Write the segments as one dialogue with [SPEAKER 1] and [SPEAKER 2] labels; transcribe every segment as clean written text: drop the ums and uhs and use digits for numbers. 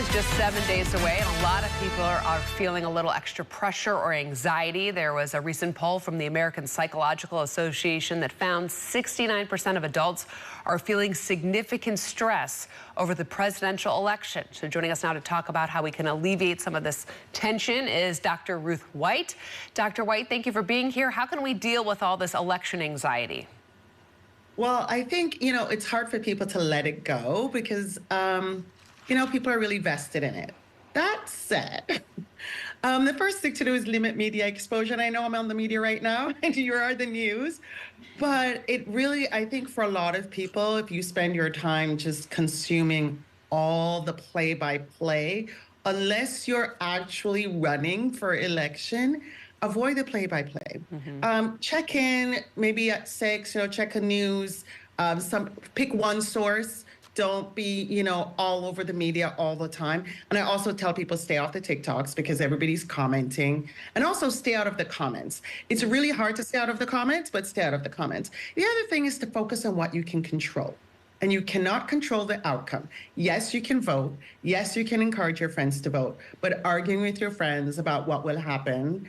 [SPEAKER 1] is just 7 days away, and a lot of people are feeling a little extra pressure or anxiety. There was a recent poll from the American Psychological Association that found 69% of adults are feeling significant stress over the presidential election. So joining us now to talk about how we can alleviate some of this tension is Dr. Ruth White. Dr. White, thank you for being here. How can we deal with all this election anxiety?
[SPEAKER 2] Well, I think, it's hard for people to let it go because, people are really vested in it. That said, the first thing to do is limit media exposure. And I know I'm on the media right now and you are the news, but it really, I think for a lot of people, if you spend your time just consuming all the play-by-play, unless you're actually running for election, avoid the play-by-play. Check in maybe at 6, check the news, pick one source. Don't be, all over the media all the time. And I also tell people stay off the TikToks because everybody's commenting, and also stay out of the comments. It's really hard to stay out of the comments, but stay out of the comments. The other thing is to focus on what you can control. And you cannot control the outcome. Yes, you can vote. Yes, you can encourage your friends to vote. But arguing with your friends about what will happen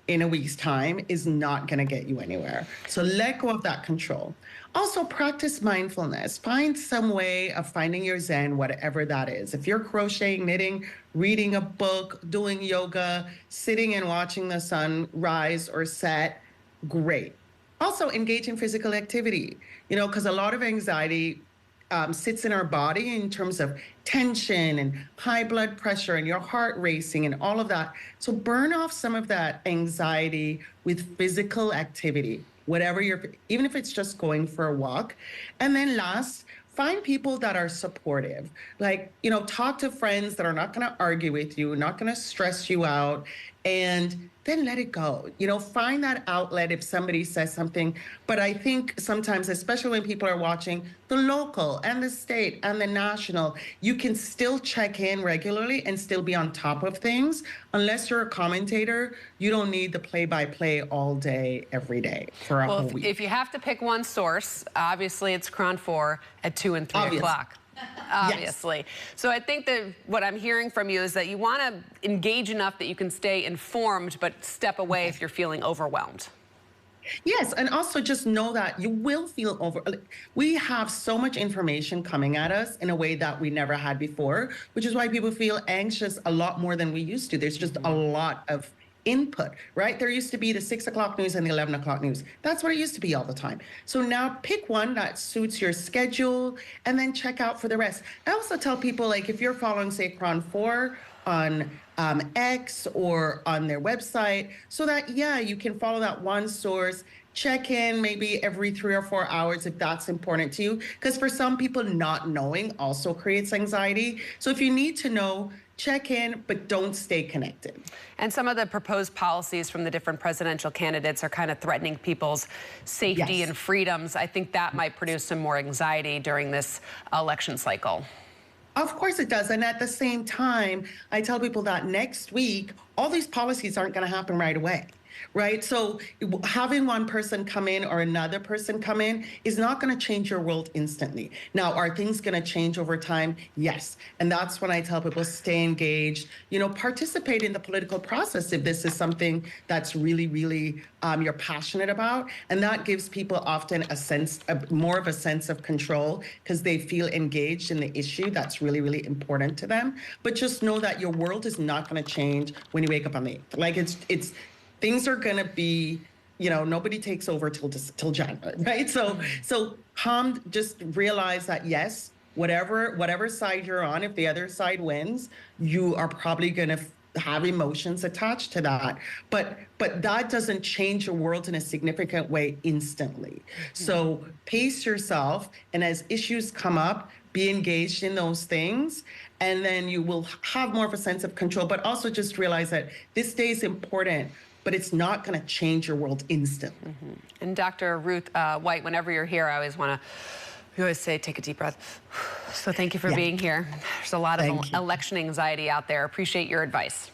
[SPEAKER 2] in a week's time is not going to get you anywhere. So let go of that control. Also, practice mindfulness. Find some way of finding your zen, whatever that is. If you're crocheting, knitting, reading a book, doing yoga, sitting and watching the sun rise or set, great. Also, engage in physical activity, because a lot of anxiety sits in our body in terms of tension and high blood pressure and your heart racing and all of that. So burn off some of that anxiety with physical activity, whatever even if it's just going for a walk. And then last, find people that are supportive. Like, talk to friends that are not going to argue with you, not going to stress you out, and then let it go. Find that outlet if somebody says something. But I think sometimes, especially when people are watching the local and the state and the national, you can still check in regularly and still be on top of things. Unless you're a commentator, you don't need the play-by-play all day, every day for a whole week.
[SPEAKER 1] If you have to pick one source, obviously it's KRON 4 at 2 and 3 o'clock. Obviously. Yes. So I think that what I'm hearing from you is that you want to engage enough that you can stay informed, but step away if you're feeling overwhelmed.
[SPEAKER 2] Yes, and also just know that you will feel we have so much information coming at us in a way that we never had before, which is why people feel anxious a lot more than we used to. There's just a lot of input, right? There used to be the 6 o'clock news and the 11 o'clock news. That's what it used to be all the time. So now pick one that suits your schedule and then check out for the rest. I also tell people, like, if you're following, say, KRON 4 on X or on their website, so that, you can follow that one source, check in maybe every 3 or 4 hours if that's important to you. Because for some people, not knowing also creates anxiety. So if you need to know, check in, but don't stay connected.
[SPEAKER 1] And some of the proposed policies from the different presidential candidates are kind of threatening people's safety and freedoms. I think that might produce some more anxiety during this election cycle.
[SPEAKER 2] Of course it does. And at the same time, I tell people that next week, all these policies aren't going to happen right away. Right? So having one person come in or another person come in is not going to change your world instantly. Now, are things going to change over time? Yes. And that's when I tell people stay engaged, participate in the political process if this is something that's really, really you're passionate about. And that gives people often more of a sense of control because they feel engaged in the issue that's really, really important to them. But just know that your world is not going to change when you wake up on the 8th. Like things are going to be, nobody takes over till January, right? So just realize that, yes, whatever side you're on, if the other side wins, you are probably going to have emotions attached to that. But that doesn't change your world in a significant way instantly. So pace yourself, and as issues come up, be engaged in those things, and then you will have more of a sense of control. But also just realize that this day is important, but it's not going to change your world instantly.
[SPEAKER 1] And Dr. Ruth White, whenever you're here, I always want to, we always say, take a deep breath. So thank you for being here. There's a lot of election anxiety out there. Appreciate your advice.